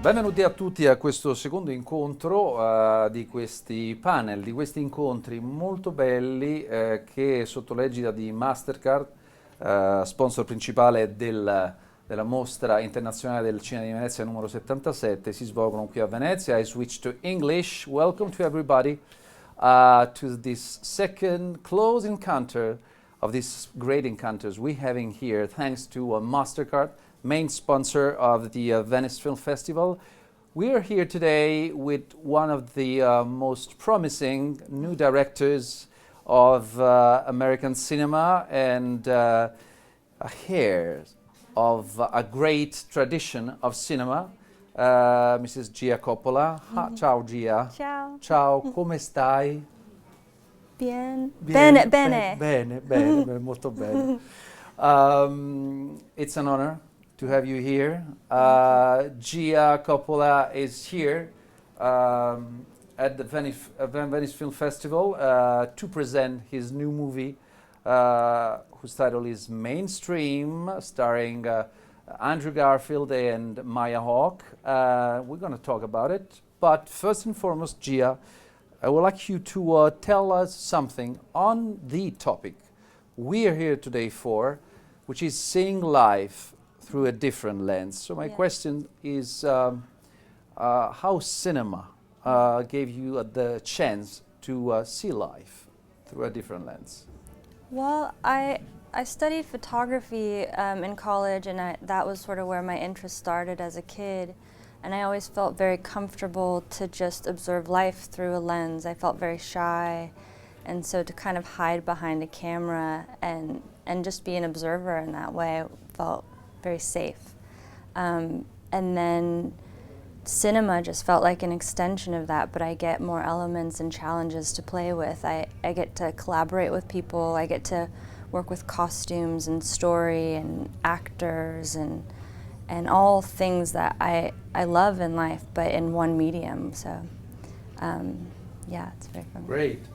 Benvenuti a tutti a questo secondo incontro di questi panel, di questi incontri molto belli che sotto l'egida di Mastercard, sponsor principale della mostra internazionale del cinema di Venezia numero 77, si svolgono qui a Venezia. I switch to English. Welcome to everybody to this second close encounter of these great encounters we're having here, thanks to Mastercard, main sponsor of the Venice Film Festival. We are here today with one of the most promising new directors of American cinema and heirs of a great tradition of cinema, Mrs. Gia Coppola. Ciao Gia. Ciao. Ciao, come stai? Bien. Bene, bene. Bene, molto bene. It's an honor to have you here. Gia Coppola is here at the Venice Film Festival to present his new movie, whose title is Mainstream, starring Andrew Garfield and Maya Hawke. We're going to talk about it. But first and foremost, Gia, I would like you to tell us something on the topic we are here today for, which is seeing life through a different lens. So my question is how cinema gave you the chance to see life through a different lens? Well, I studied photography in college, and that was sort of where my interest started as a kid. And I always felt very comfortable to just observe life through a lens. I felt very shy, and so to kind of hide behind a camera and just be an observer in that way felt very safe. And then cinema just felt like an extension of that, but I get more elements and challenges to play with. I get to collaborate with people, I get to work with costumes and story and actors and all things that I love in life, but in one medium. So, yeah, it's very fun. Great.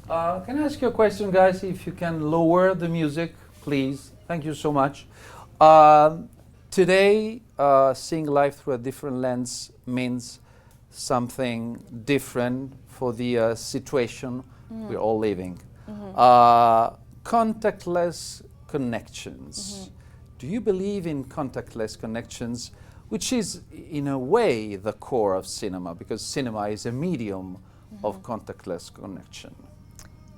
Can I ask you a question, guys? If you can lower the music, please. Thank you so much. Today, seeing life through a different lens means something different for the situation we're all living. Contactless connections. Do you believe in contactless connections, which is in a way the core of cinema, because cinema is a medium of contactless connection?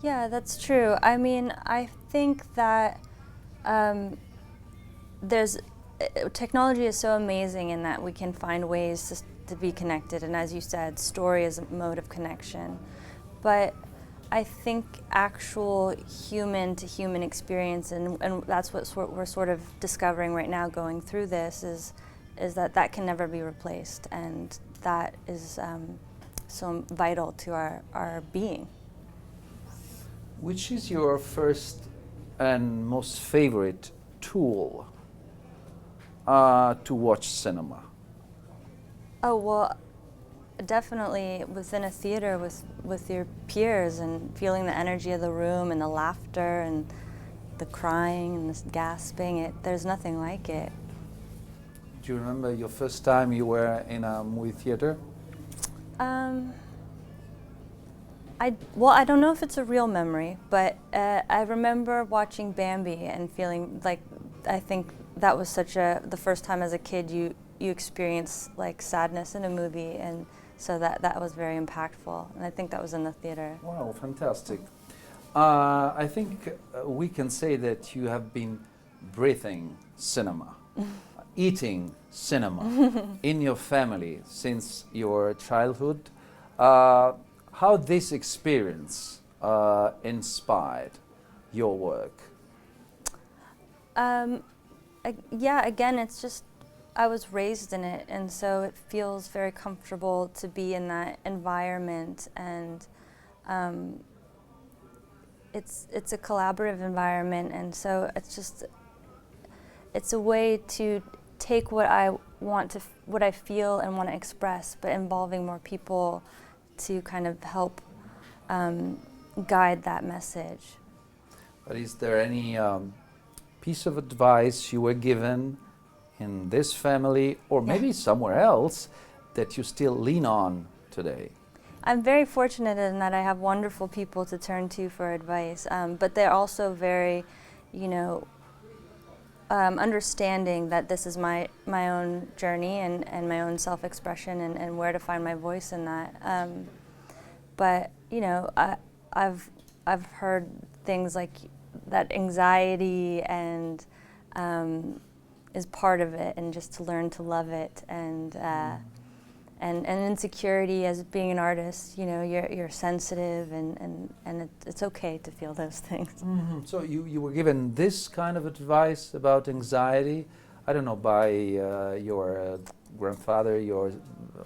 Yeah, that's true. I mean, I think that technology is so amazing in that we can find ways to be connected, and as you said, story is a mode of connection. But I think actual human-to-human experience, and that's what we're sort of discovering right now going through this, is that can never be replaced, and that is so vital to our being. Which is your first and most favorite tool to watch cinema? Oh, well, definitely within a theater with your peers and feeling the energy of the room and the laughter and the crying and the gasping. There's nothing like it. Do you remember your first time you were in a movie theater? I don't know if it's a real memory, but I remember watching Bambi and feeling like, I think that was the first time as a kid you experience like sadness in a movie, and so that was very impactful, and I think that was in the theater. Wow, fantastic. I think we can say that you have been breathing cinema, eating cinema in your family since your childhood. How this experience inspired your work? Yeah, again, it's just, I was raised in it, and so it feels very comfortable to be in that environment, and it's a collaborative environment, and so it's a way to take what I feel and want to express, but involving more people to kind of help guide that message. But is there any piece of advice you were given in this family, or maybe somewhere else, that you still lean on today? I'm very fortunate in that I have wonderful people to turn to for advice, but they're also very, you know, understanding that this is my own journey and my own self-expression and where to find my voice in that. But you know, I've heard things like that anxiety and is part of it, and just to learn to love it, and insecurity as being an artist. You know, you're sensitive, and it's okay to feel those things. Mm-hmm. So you were given this kind of advice about anxiety, I don't know, by your grandfather, your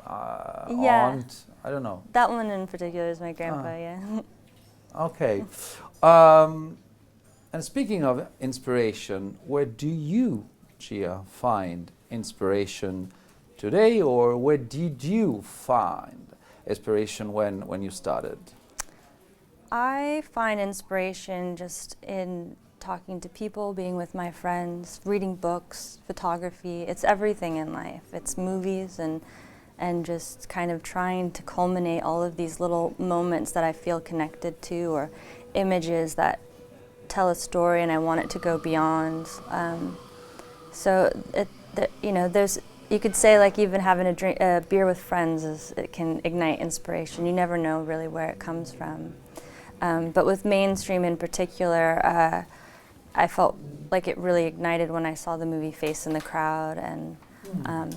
aunt, I don't know. That one in particular is my grandpa, yeah. Okay. And speaking of inspiration, where do you, Gia, find inspiration today, or where did you find inspiration when you started? I find inspiration just in talking to people, being with my friends, reading books, photography. It's everything in life. It's movies and just kind of trying to culminate all of these little moments that I feel connected to, or images that tell a story and I want it to go beyond. You know, you could say like even having a beer with friends it can ignite inspiration. You never know really where it comes from. But with mainstream in particular, I felt like it really ignited when I saw the movie Face in the Crowd, and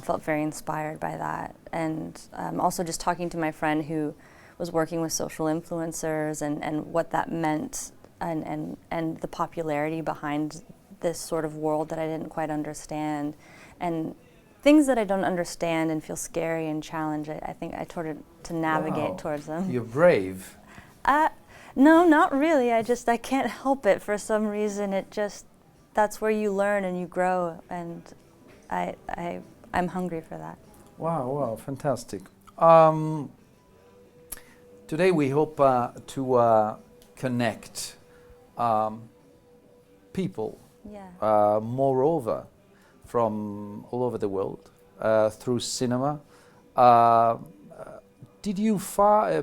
felt very inspired by that. And also just talking to my friend who was working with social influencers and what that meant, and the popularity behind this sort of world that I didn't quite understand, and things that I don't understand and feel scary and challenge. I think I started to navigate towards them. You're brave. No, not really. I can't help it for some reason. That's where you learn and you grow, and I'm hungry for that. Wow, fantastic. Today we hope to connect people, moreover, from all over the world through cinema. Did you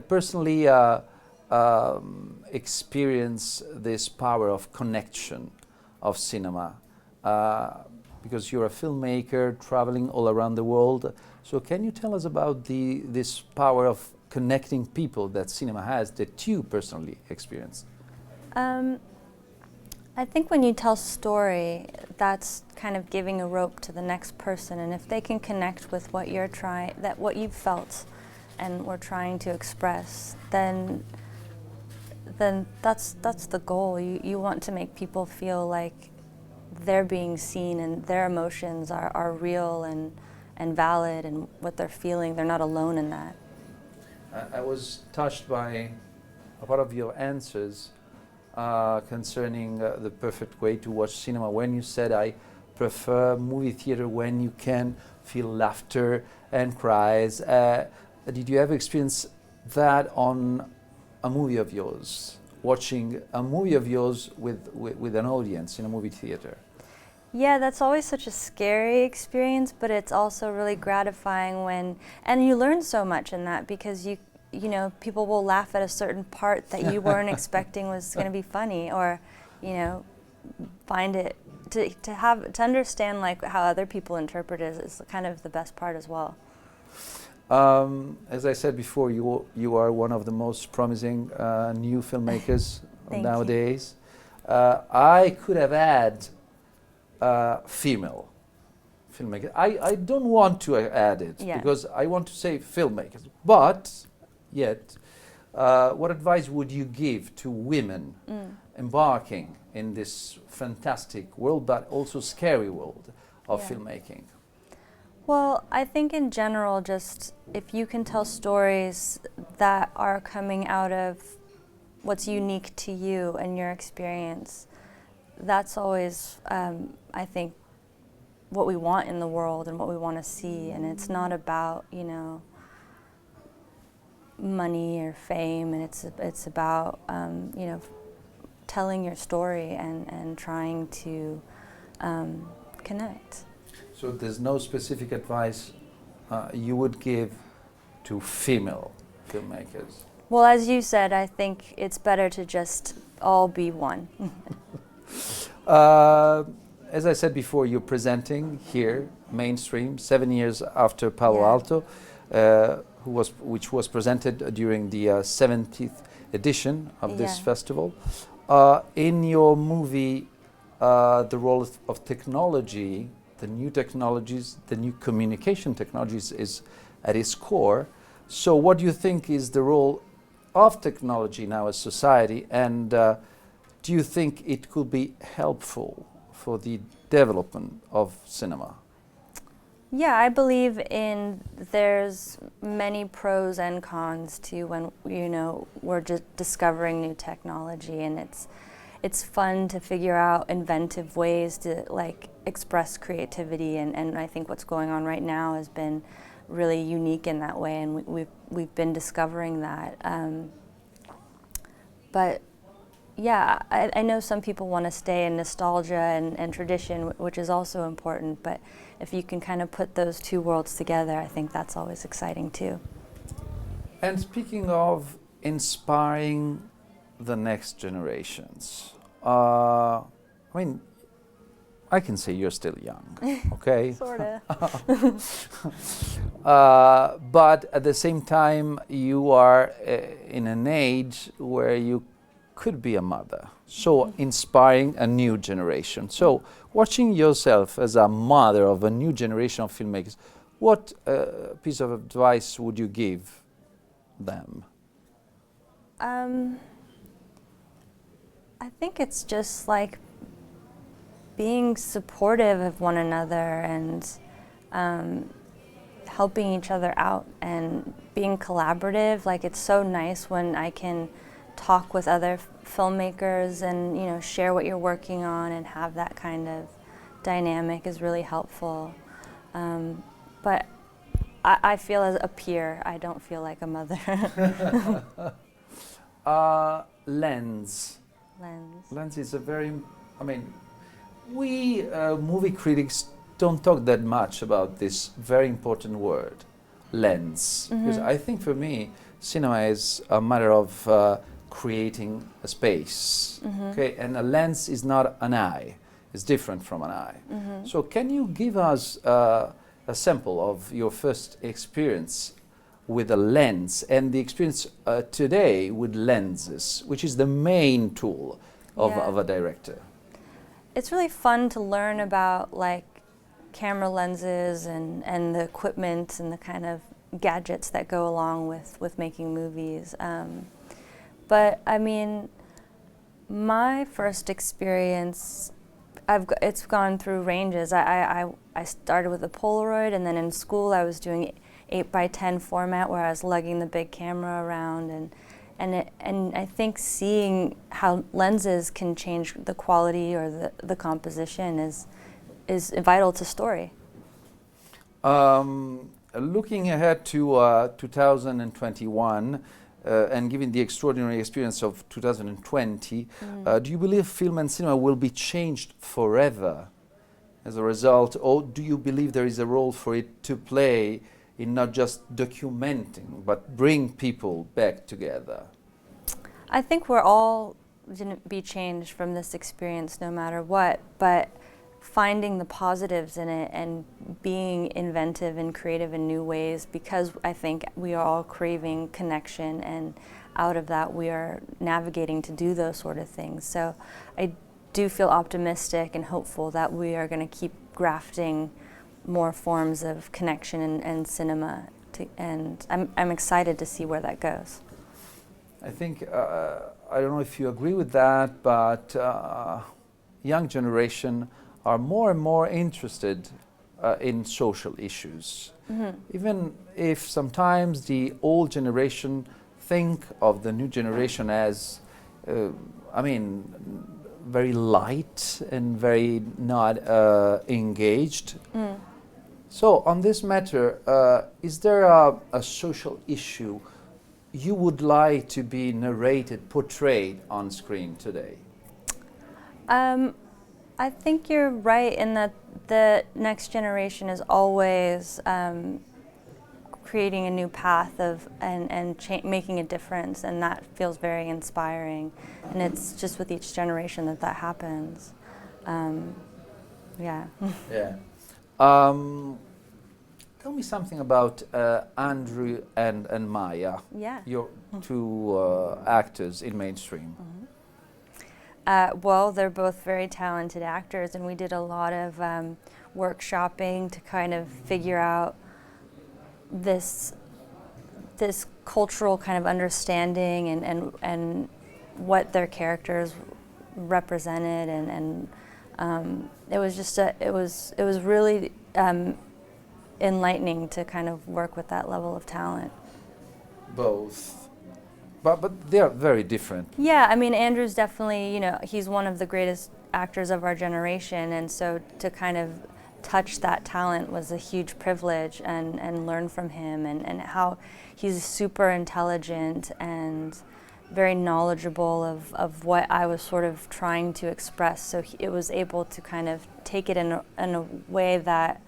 personally experience this power of connection of cinema? Because you're a filmmaker traveling all around the world. So can you tell us about this power of connecting people that cinema has, that you personally experienced? I think when you tell story, that's kind of giving a rope to the next person, and if they can connect with what what you've felt and were trying to express, then that's the goal. You want to make people feel like they're being seen and their emotions are real and valid, and what they're feeling, they're not alone in that. I was touched by a part of your answers concerning the perfect way to watch cinema, when you said, I prefer movie theater when you can feel laughter and cries. Did you ever experience that on a movie of yours, watching a movie of yours with an audience in a movie theater? Yeah, that's always such a scary experience, but it's also really gratifying and you learn so much in that, because you know, people will laugh at a certain part that you weren't expecting was going to be funny, or, you know, find it to understand like how other people interpret it is kind of the best part as well. As I said before, you are one of the most promising new filmmakers nowadays. I could have had female filmmaker. I don't want to add it because I want to say filmmakers, but yet, what advice would you give to women embarking in this fantastic world, but also scary world of filmmaking? Well, I think in general, just if you can tell stories that are coming out of what's unique to you and your experience, that's always, I think, what we want in the world and what we want to see. And it's not about, you know, money or fame, and it's about, you know, telling your story and trying to connect. So there's no specific advice you would give to female filmmakers? Well, as you said, I think it's better to just all be one. As I said before, you're presenting here, mainstream, 7 years after Palo Yeah. Alto, which was presented during the 70th edition of this Yeah. festival. In your movie, the role of technology, the new technologies, the new communication technologies is at its core. So what do you think is the role of technology now as society, and do you think it could be helpful for the development of cinema? Yeah, I believe there's many pros and cons to when we're just discovering new technology, and it's fun to figure out inventive ways to like express creativity, and I think what's going on right now has been really unique in that way, and we've been discovering that. But yeah, I know some people want to stay in nostalgia and tradition, which is also important, but if you can kind of put those two worlds together, I think that's always exciting too. And speaking of inspiring the next generations, I mean, I can say you're still young, okay? Sorta. But at the same time, you are in an age where you could be a mother, so inspiring a new generation. So watching yourself as a mother of a new generation of filmmakers, what piece of advice would you give them? I think it's just like being supportive of one another and helping each other out and being collaborative. Like, it's so nice when I can talk with other filmmakers and share what you're working on, and have that kind of dynamic is really helpful. But I feel as a peer. I don't feel like a mother. Lens. Lens. Lens is a very, I mean, we movie critics don't talk that much about this very important word, lens. Because I think for me, cinema is a matter of creating a space, okay? And a lens is not an eye, it's different from an eye. So can you give us a sample of your first experience with a lens and the experience today with lenses, which is the main tool of a director? It's really fun to learn about like camera lenses and the equipment and the kind of gadgets that go along with making movies. But I mean, my first experience, it's gone through ranges. I started with a Polaroid, and then in school I was doing 8x10 format where I was lugging the big camera around, and I think seeing how lenses can change the quality or the composition is vital to story. Looking ahead to 2021, and given the extraordinary experience of 2020, do you believe film and cinema will be changed forever as a result, or do you believe there is a role for it to play in not just documenting, but bring people back together? I think we're all going to be changed from this experience no matter what, but finding the positives in it and being inventive and creative in new ways, because I think we are all craving connection, and out of that we are navigating to do those sort of things. So I do feel optimistic and hopeful that we are going to keep grafting more forms of connection and cinema, and I'm excited to see where that goes. I think, I don't know if you agree with that, but young generation are more and more interested in social issues. Even if sometimes the old generation think of the new generation as, I mean, very light and very not engaged. So on this matter, is there a social issue you would like to be narrated, portrayed on screen today? I think you're right in that the next generation is always creating a new path of and making a difference, and that feels very inspiring. And it's just with each generation that happens. Yeah. Yeah. Tell me something about Andrew and Maya, Yeah. your two actors in mainstream. Well, they're both very talented actors, and we did a lot of workshopping to kind of figure out this cultural kind of understanding and what their characters represented, and it was just it was really enlightening to kind of work with that level of talent. Both, but they are very different. Yeah, I mean, Andrew's definitely, you know, he's one of the greatest actors of our generation, and so to kind of touch that talent was a huge privilege, and learn from him, and how he's super intelligent and very knowledgeable of what I was sort of trying to express. So it was able to kind of take it in a way that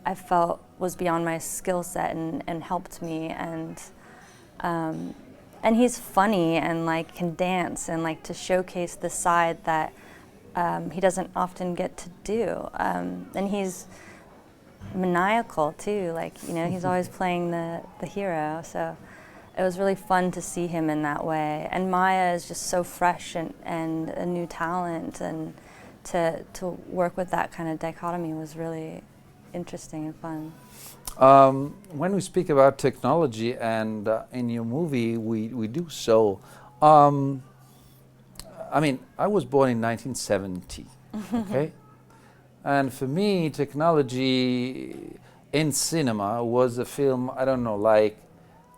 I felt was beyond my skill set and helped me, and he's funny and like can dance and like to showcase the side that he doesn't often get to do, and he's maniacal too, like, you know, he's always playing the hero, so it was really fun to see him in that way. And Maya is just so fresh and a new talent, and to work with that kind of dichotomy was really interesting and fun. When we speak about technology, and in your movie we do so, I mean, I was born in 1970, okay? And for me, technology in cinema was a film, I don't know, like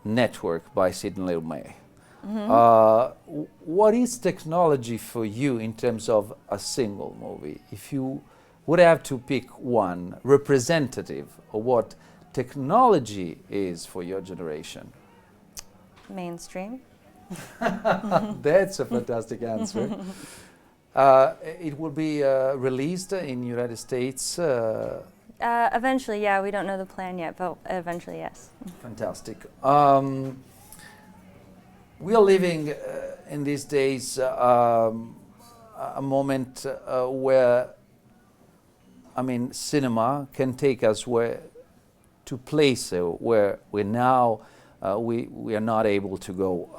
Network by Sidney Lumet. What is technology for you in terms of a single movie? If you would have to pick one representative of what technology is for your generation. Mainstream. That's a fantastic answer. It will be released in United States. Eventually, yeah. We don't know the plan yet, but eventually, yes. Fantastic. We are living in these days a moment where, I mean, cinema can take us to places where we now we are not able to go,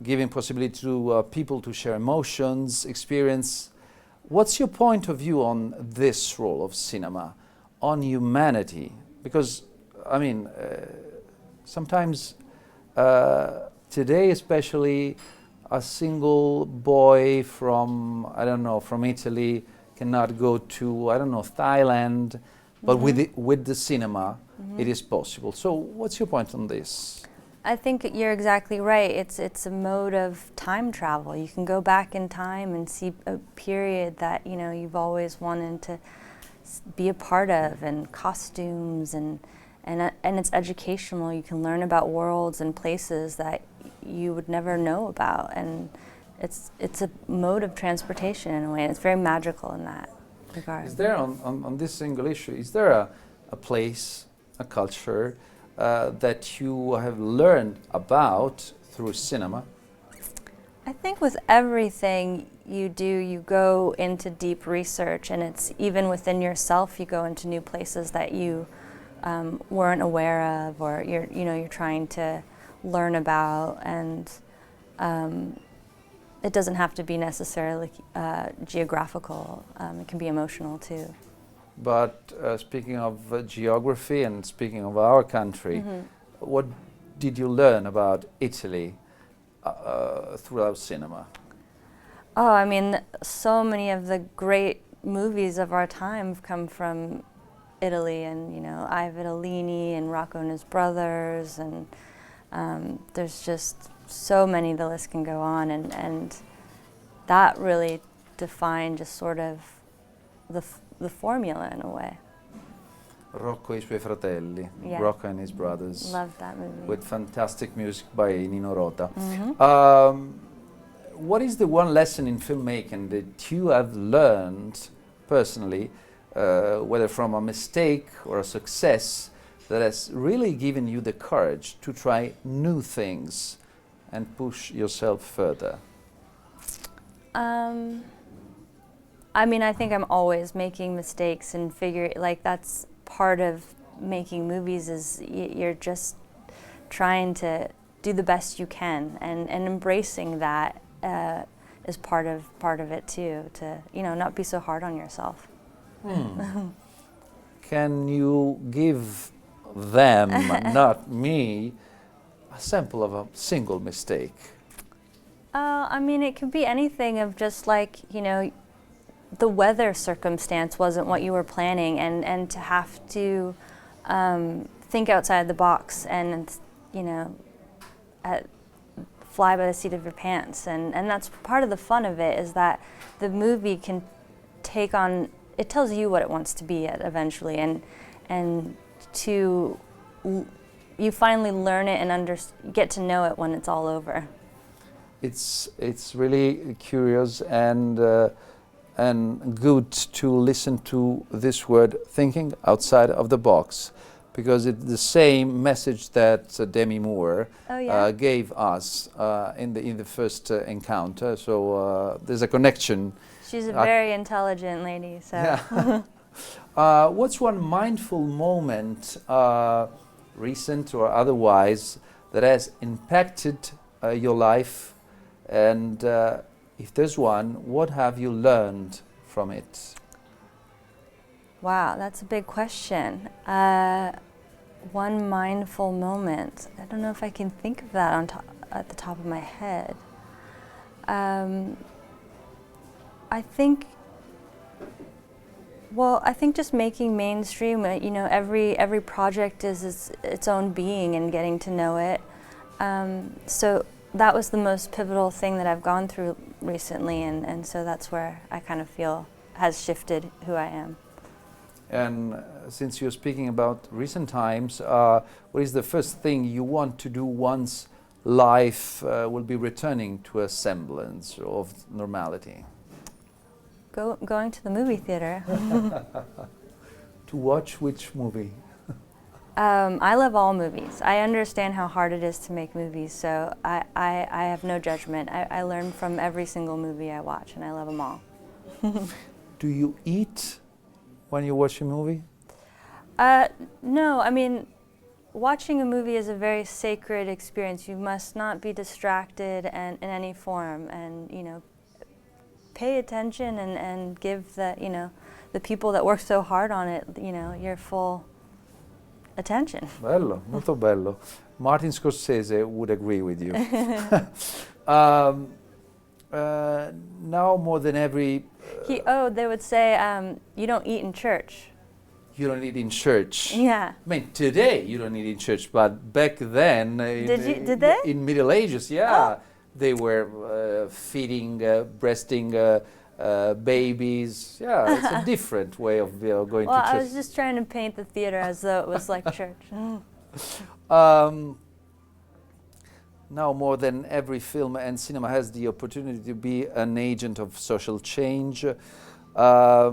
giving possibility to people to share emotions, experience. What's your point of view on this role of cinema, on humanity? Because, I mean, sometimes today especially, a single boy from, I don't know, from Italy cannot go to, I don't know, Thailand, but with the cinema, it is possible. So what's your point on this? I think you're exactly right. It's a mode of time travel. You can go back in time and see a period that, you know, you've always wanted to be a part of, and costumes, and it's educational. You can learn about worlds and places that you would never know about, and it's a mode of transportation in a way. It's very magical in that regard. Is there, on this single issue, is there a place, a culture that you have learned about through cinema? I think with everything you do, you go into deep research, and it's even within yourself. You go into new places that you weren't aware of, or you're trying to learn about, and it doesn't have to be necessarily geographical. It can be emotional too. But speaking of geography and speaking of our country, what did you learn about Italy throughout cinema? Oh, I mean, so many of the great movies of our time have come from Italy, and, you know, I Vitellini and Rocco and his brothers, and there's just so many, the list can go on, and that really defined just sort of the formula in a way. Rocco e i suoi fratelli, Yeah. Rocco and his brothers. Loved that movie. With fantastic music by Nino Rota. What is the one lesson in filmmaking that you have learned personally, whether from a mistake or a success, that has really given you the courage to try new things and push yourself further? I mean, I think I'm always making mistakes and that's part of making movies is you're just trying to do the best you can, and embracing that is part of it too, to not be so hard on yourself. Can you give them, not me, a sample of a single mistake? I mean, it could be anything of just like, the weather circumstance wasn't what you were planning, and to have to think outside the box and, fly by the seat of your pants. And that's part of the fun of it, is that the movie can take on, it tells you what it wants to be at eventually, and you finally learn it and get to know it when it's all over. It's really curious and good to listen to this word, thinking outside of the box, because it's the same message that Demi Moore gave us in the first encounter. So there's a connection. She's a very intelligent lady. So. Yeah. What's one mindful moment, recent or otherwise, that has impacted your life? And if there's one, what have you learned from it? Wow, that's a big question. One mindful moment. I don't know if I can think of that at the top of my head. I think just making mainstream, every project is its own being, and getting to know it. So that was the most pivotal thing that I've gone through recently, and so that's where I kind of feel has shifted who I am. And since you're speaking about recent times, what is the first thing you want to do once life will be returning to a semblance of normality? Going to the movie theater. To watch which movie? I love all movies. I understand how hard it is to make movies, so I have no judgment. I learn from every single movie I watch, and I love them all. Do you eat when you watch a movie? No, I mean, watching a movie is a very sacred experience. You must not be distracted in any form, and pay attention and give the people that work so hard on it, your full attention. Bello, molto bello. Martin Scorsese would agree with you. Now more than every... they would say, you don't eat in church. You don't eat in church. Yeah. I mean, today you don't eat in church, but back then... Did they? In Middle Ages, yeah. Oh. They were feeding, breasting babies. Yeah, it's a different way of going to church. Well, I was just trying to paint the theater as though it was like church. Now more than every film and cinema has the opportunity to be an agent of social change. How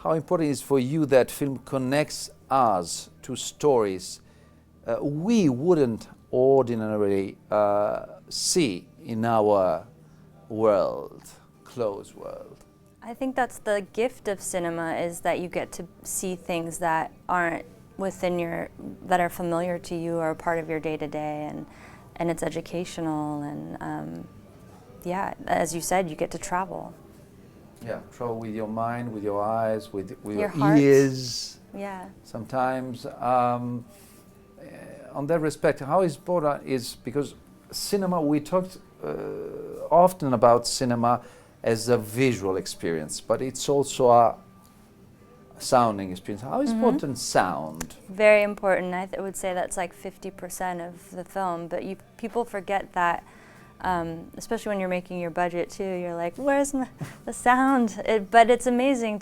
important is for you that film connects us to stories we wouldn't ordinarily see in our world, closed world? I think that's the gift of cinema, is that you get to see things that aren't that are familiar to you or part of your day-to-day, and it's educational, and as you said, you get to travel. Yeah, travel with your mind, with your eyes, with your heart. Ears. Yeah. Sometimes, on that respect, how important is, because cinema, we talked often about cinema as a visual experience, but it's also a sounding experience. How is important sound? Very important. I would say that's like 50% of the film, but people forget that, especially when you're making your budget too. You're like, where's the sound? But it's amazing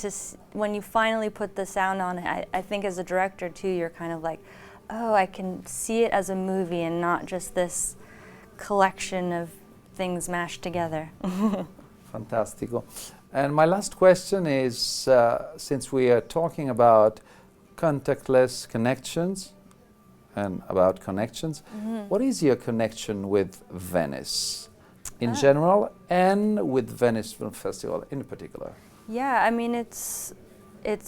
when you finally put the sound on it. I think as a director too, you're kind of like, oh, I can see it as a movie and not just this collection of things mashed together. Fantastico. And my last question is, since we are talking about contactless connections and about connections. What is your connection with Venice in general and with Venice Film Festival in particular? Yeah, I mean, it's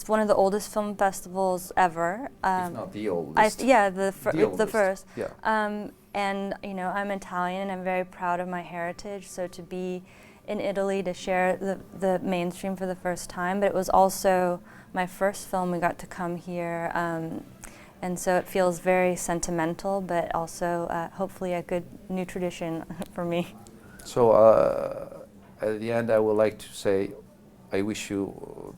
one of the oldest film festivals ever. If not the oldest. Yeah, The the oldest, first. yeah. And you know, I'm Italian and I'm very proud of my heritage. So to be in Italy to share the mainstream for the first time, but it was also my first film. We got to come here, and so it feels very sentimental, but also hopefully a good new tradition for me. So at the end, I would like to say, I wish you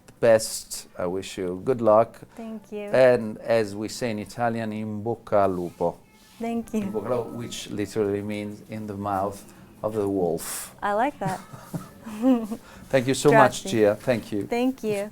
the best. I wish you good luck. Thank you. And as we say in Italian, in bocca al lupo. Thank In you. bocca al lupo, which literally means in the mouth of the wolf. I like that. Thank you so much, Grazie. Gia. Thank you. Thank you.